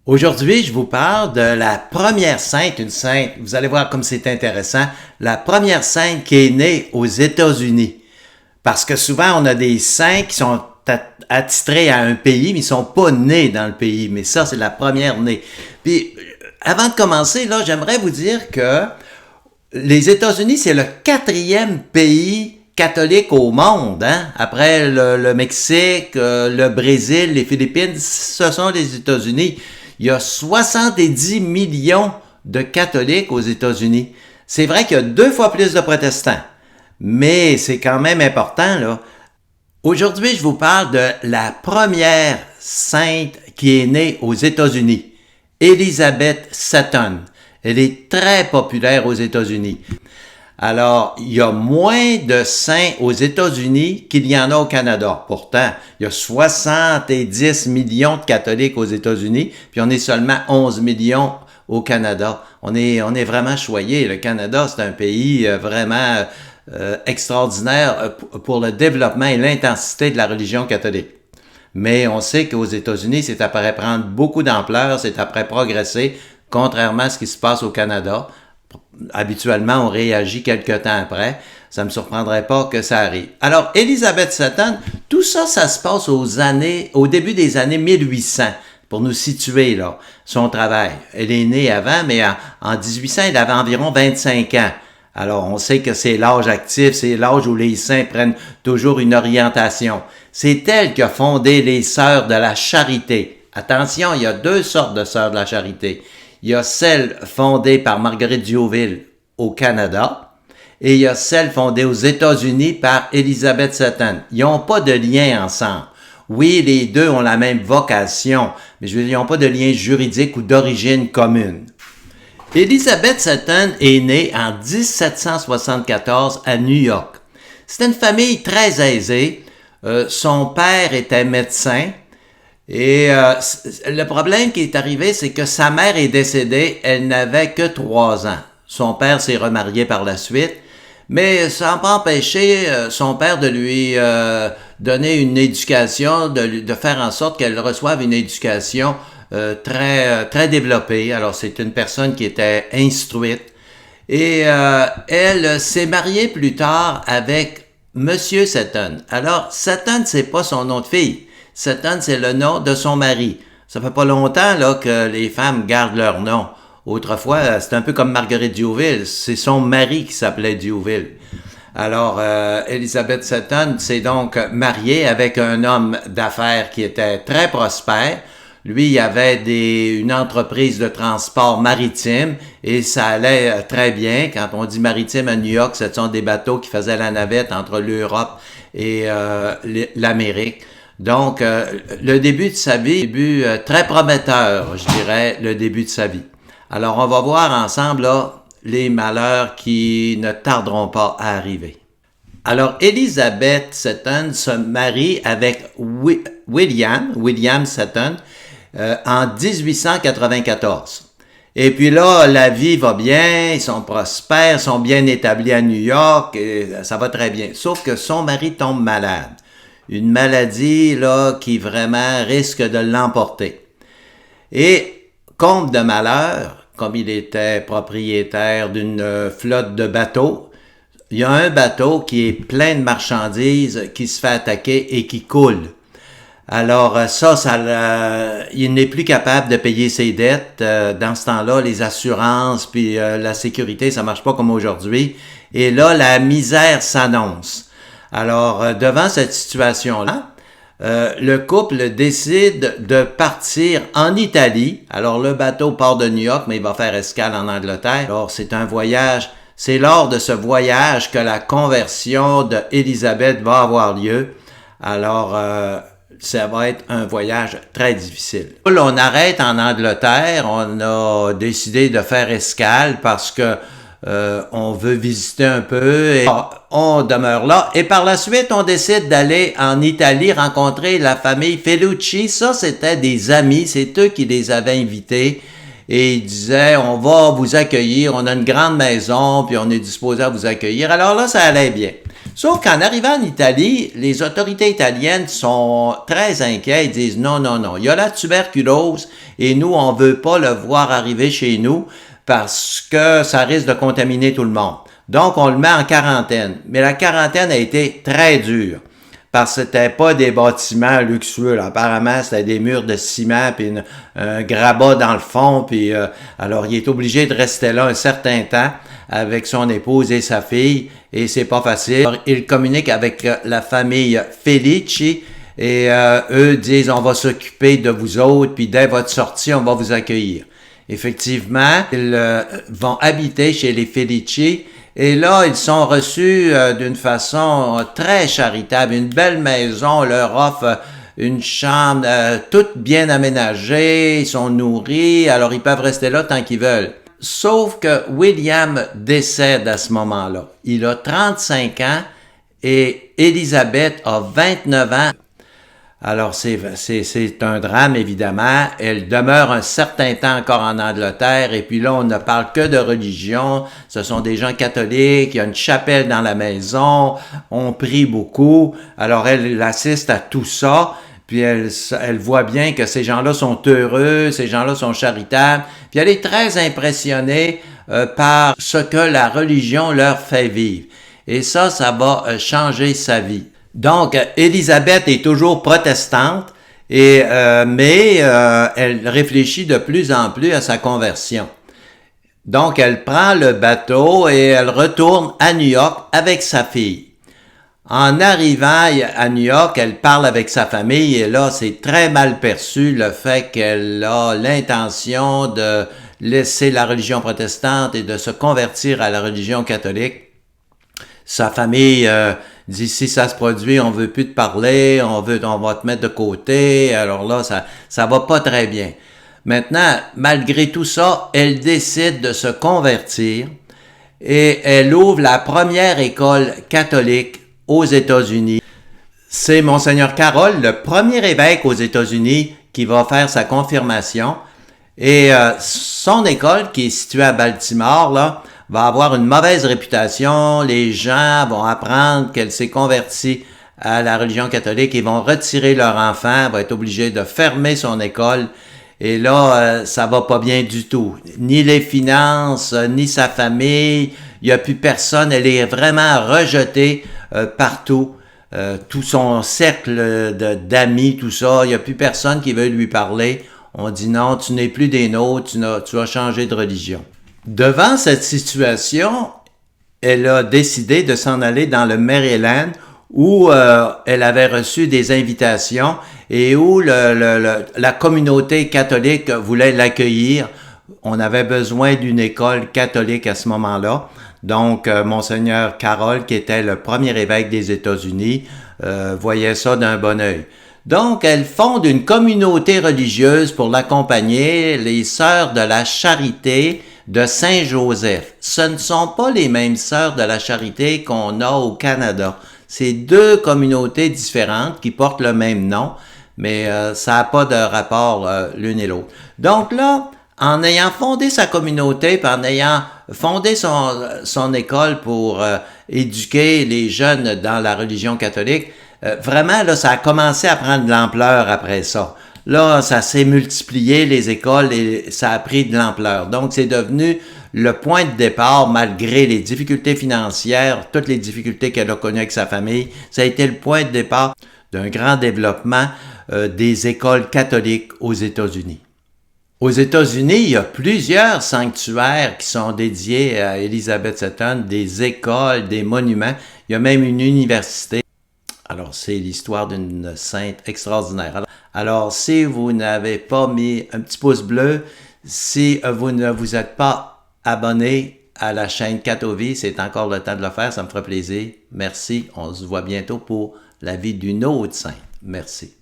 Aujourd'hui, je vous parle de la première sainte, une sainte, vous allez voir comme c'est intéressant, la première sainte qui est née aux États-Unis. Parce que souvent, on a des saints qui sont attitrés à un pays, mais ils sont pas nés dans le pays. Mais ça, c'est la première née. Puis, avant de commencer, là, j'aimerais vous dire que les États-Unis, c'est le 4e pays catholique au monde, hein? Après le Mexique, le Brésil, les Philippines, ce sont les États-Unis. Il y a 70 millions de catholiques aux États-Unis. C'est vrai qu'il y a 2 fois plus de protestants, mais c'est quand même important, là. Aujourd'hui, je vous parle de la première sainte qui est née aux États-Unis, Elizabeth Seton. Elle est très populaire aux États-Unis. Alors, il y a moins de saints aux États-Unis qu'il y en a au Canada. Pourtant, il y a 70 millions de catholiques aux États-Unis, puis on est seulement 11 millions au Canada. On est vraiment choyé. Le Canada, c'est un pays vraiment extraordinaire pour le développement et l'intensité de la religion catholique. Mais on sait qu'aux États-Unis, c'est après prendre beaucoup d'ampleur, c'est après progresser, contrairement à ce qui se passe au Canada. Habituellement, on réagit quelque temps après. Ça ne me surprendrait pas que ça arrive. Alors, Elizabeth Seton, tout ça, ça se passe au début des années 1800, pour nous situer, là, son travail. Elle est née avant, mais en 1800, elle avait environ 25 ans. Alors, on sait que c'est l'âge actif, c'est l'âge où les saints prennent toujours une orientation. C'est elle qui a fondé les Sœurs de la Charité. Attention, il y a 2 sortes de Sœurs de la Charité. Il y a celle fondée par Marguerite Diouville au Canada et il y a celle fondée aux États-Unis par Elizabeth Seton. Ils n'ont pas de lien ensemble. Oui, les 2 ont la même vocation, mais ils n'ont pas de lien juridique ou d'origine commune. Elizabeth Seton est née en 1774 à New York. C'était une famille très aisée. Son père était médecin. Et le problème qui est arrivé, c'est que sa mère est décédée, elle n'avait que 3 ans. Son père s'est remarié par la suite, mais ça n'a pas empêché son père de lui donner une éducation, de faire en sorte qu'elle reçoive une éducation très développée. Alors c'est une personne qui était instruite. Et elle s'est mariée plus tard avec Monsieur Seton. Alors Seton, c'est pas son nom de fille. Seton, c'est le nom de son mari. Ça fait pas longtemps là que les femmes gardent leur nom. Autrefois, c'est un peu comme Marguerite Diouville. C'est son mari qui s'appelait Diouville. Alors, Elizabeth Seton s'est donc mariée avec un homme d'affaires qui était très prospère. Lui, il avait une entreprise de transport maritime et ça allait très bien. Quand on dit maritime à New York, ce sont des bateaux qui faisaient la navette entre l'Europe et l'Amérique. Donc, le début de sa vie, très prometteur, je dirais, le début de sa vie. Alors, on va voir ensemble là, les malheurs qui ne tarderont pas à arriver. Alors, Elizabeth Seton se marie avec William Seton, en 1894. Et puis là, la vie va bien, ils sont prospères, sont bien établis à New York, et ça va très bien. Sauf que son mari tombe malade. Une maladie là qui vraiment risque de l'emporter. Et comble de malheur, comme il était propriétaire d'une flotte de bateaux, il y a un bateau qui est plein de marchandises qui se fait attaquer et qui coule. Alors il n'est plus capable de payer ses dettes. Dans ce temps-là, les assurances puis la sécurité, ça marche pas comme aujourd'hui. Et là, la misère s'annonce. Alors, devant cette situation-là, le couple décide de partir en Italie. Alors, le bateau part de New York, mais il va faire escale en Angleterre. Alors, c'est lors de ce voyage que la conversion d'Élisabeth va avoir lieu. Alors, ça va être un voyage très difficile. Là, on arrête en Angleterre. On a décidé de faire escale parce que on veut visiter un peu et on demeure là. Et par la suite, on décide d'aller en Italie rencontrer la famille Felucci. Ça, c'était des amis. C'est eux qui les avaient invités. Et ils disaient, on va vous accueillir. On a une grande maison, puis on est disposé à vous accueillir. Alors là, ça allait bien. Sauf qu'en arrivant en Italie, les autorités italiennes sont très inquiètes. Ils disent non, non, non, il y a la tuberculose et nous, on veut pas le voir arriver chez nous parce que ça risque de contaminer tout le monde. Donc, on le met en quarantaine. Mais la quarantaine a été très dure parce que c'était pas des bâtiments luxueux. Là. Apparemment, c'était des murs de ciment puis un grabat dans le fond. Puis alors, il est obligé de rester là un certain temps avec son épouse et sa fille, et c'est pas facile. Alors, il communique avec la famille Felici, et eux disent, on va s'occuper de vous autres, puis dès votre sortie, on va vous accueillir. Effectivement, ils vont habiter chez les Felici, et là, ils sont reçus d'une façon très charitable. Une belle maison, on leur offre une chambre toute bien aménagée, ils sont nourris, alors ils peuvent rester là tant qu'ils veulent. Sauf que William décède à ce moment-là. Il a 35 ans et Élisabeth a 29 ans. Alors, c'est un drame, évidemment. Elle demeure un certain temps encore en Angleterre, et puis là, on ne parle que de religion. Ce sont des gens catholiques, il y a une chapelle dans la maison, on prie beaucoup. Alors, elle assiste à tout ça, puis elle voit bien que ces gens-là sont heureux, ces gens-là sont charitables, puis elle est très impressionnée par ce que la religion leur fait vivre. Et ça va changer sa vie. Donc, Élisabeth est toujours protestante, mais elle réfléchit de plus en plus à sa conversion. Donc, elle prend le bateau et elle retourne à New York avec sa fille. En arrivant à New York, elle parle avec sa famille et là, c'est très mal perçu le fait qu'elle a l'intention de laisser la religion protestante et de se convertir à la religion catholique. Sa famille dit, si ça se produit, on veut plus te parler, on va te mettre de côté. Alors là, ça va pas très bien. Maintenant, malgré tout ça, elle décide de se convertir et elle ouvre la première école catholique aux États-Unis. C'est Monseigneur Carroll, le premier évêque aux États-Unis, qui va faire sa confirmation. Et son école, qui est située à Baltimore, là, va avoir une mauvaise réputation. Les gens vont apprendre qu'elle s'est convertie à la religion catholique et vont retirer leur enfant, va être obligé de fermer son école. Et là, ça va pas bien du tout. Ni les finances, ni sa famille, il n'y a plus personne. Elle est vraiment rejetée partout. Tout son cercle d'amis, tout ça, il n'y a plus personne qui veut lui parler. On dit non, tu n'es plus des nôtres, tu as changé de religion. Devant cette situation, elle a décidé de s'en aller dans le Maryland où elle avait reçu des invitations et où la communauté catholique voulait l'accueillir. On avait besoin d'une école catholique à ce moment-là. Donc, Monseigneur Carroll, qui était le premier évêque des États-Unis, voyait ça d'un bon œil. Donc, elle fonde une communauté religieuse pour l'accompagner, les Sœurs de la Charité de Saint-Joseph. Ce ne sont pas les mêmes Sœurs de la Charité qu'on a au Canada. C'est deux communautés différentes qui portent le même nom, mais ça n'a pas de rapport l'une et l'autre. Donc là, en ayant fondé sa communauté, puis en ayant fondé son école pour éduquer les jeunes dans la religion catholique, vraiment, là, ça a commencé à prendre de l'ampleur après ça. Là, ça s'est multiplié, les écoles, et ça a pris de l'ampleur. Donc, c'est devenu le point de départ, malgré les difficultés financières, toutes les difficultés qu'elle a connues avec sa famille. Ça a été le point de départ d'un grand développement des écoles catholiques aux États-Unis. Aux États-Unis, il y a plusieurs sanctuaires qui sont dédiés à Elizabeth Seton, des écoles, des monuments. Il y a même une université. Alors, c'est l'histoire d'une sainte extraordinaire. Alors, si vous n'avez pas mis un petit pouce bleu, si vous ne vous êtes pas abonné à la chaîne Catovi, c'est encore le temps de le faire, ça me fera plaisir. Merci, on se voit bientôt pour la vie d'une autre sainte. Merci.